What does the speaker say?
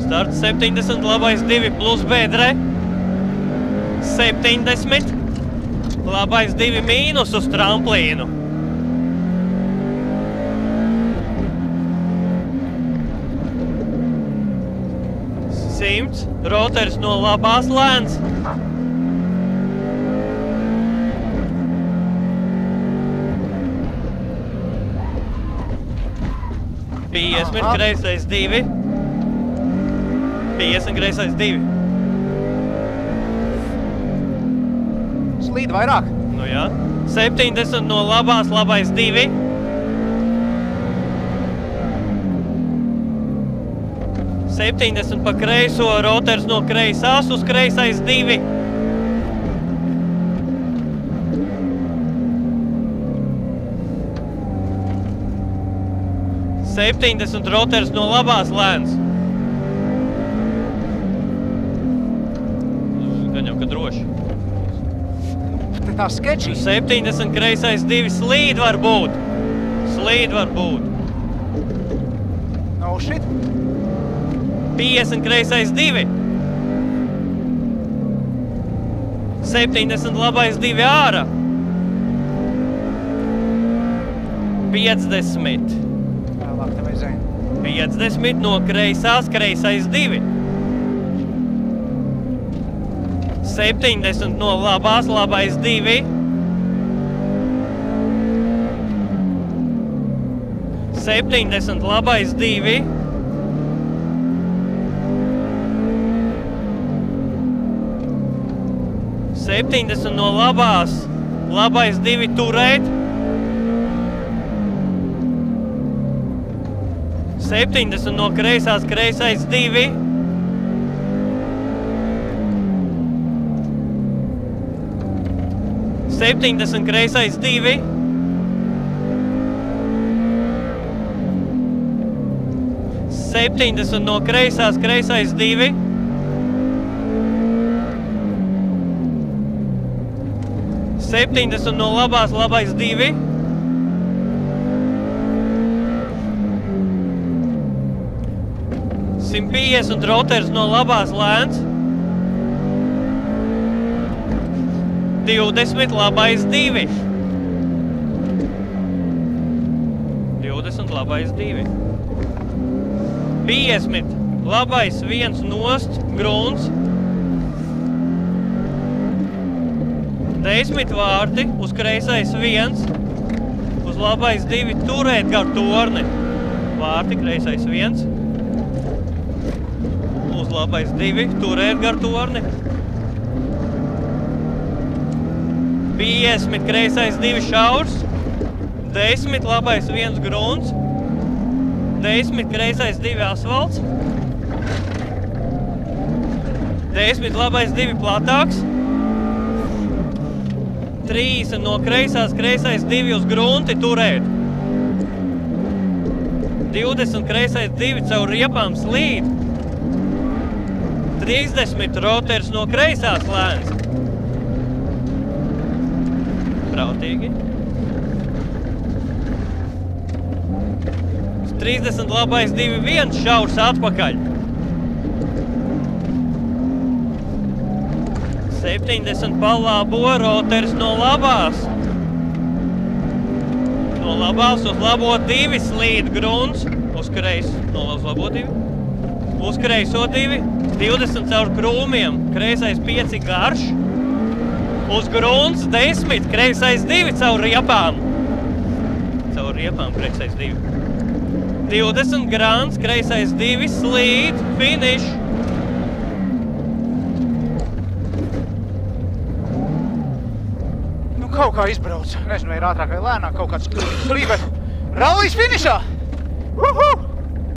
Starts 70, labais 2 plus bedre. 70. Labais 2 mīnus uz tramplīnu. 100. Roters no labās lēns. 50, kreisais 2. 50, kreisais 2. Slīd vairāk. Nu jā. 70 no labās, labais 2. 70 pa kreiso, roters no kreisās uz kreisais 2. 70 roters no labās lēns. Gan jau, ka droši. Te tā skečī. 70 kreisais 2 slīd var būt. Slīd var būt. No shit. 50 kreisais 2. 70 labais 2 ārā. 50. 50 no kreisās, kreisais 2. 70 no labās, labais 2. 70 labais 2. 70 no labās, labais 2 turēt. 70 no kreisās, kreisais 2. 70 kreisais 2. 70 no kreisās, kreisais 2. 70 no labās, labais 2. 150 roters no labās lēns. 20 labais 2. 20 labais 2. 50 labais 1 nost, grunts. 10 vārti uz kreisais 1. Uz labais 2 turēt gar torni. Vārti kreisais 1. Uz labais 2 turēt gar torni. 50 kreisais 2 šaurs. 10 labais 1 grunts. 10 kreisais 2 asfalts. 10 labais 2 platāks. 30 no kreisās, kreisais 2 uz grunti turēt. 20 kreisais 2 caur riepām slīd. 30 roters no kreisās lēns. Prautīgi. 30 labais 2 1 šaurs atpakaļ. 70 pa labo, roters no labās. No labās uz labo 2 slīd grunts. Uz kreiso, uz labo 2. Uz kreiso 2. 20 caur krūmiem, kreisais 5 garš. Uz grunts 10, kreisais 2 caur riepām. Caur riepām, kreisais 2. 20 grants, kreisais 2 slīd, finish. Kaut kā izbrauc. Nezinu, vai ir ātrāk vai lēnāk, kaut kāds brīvēt. Rallijs finišā! Uhu!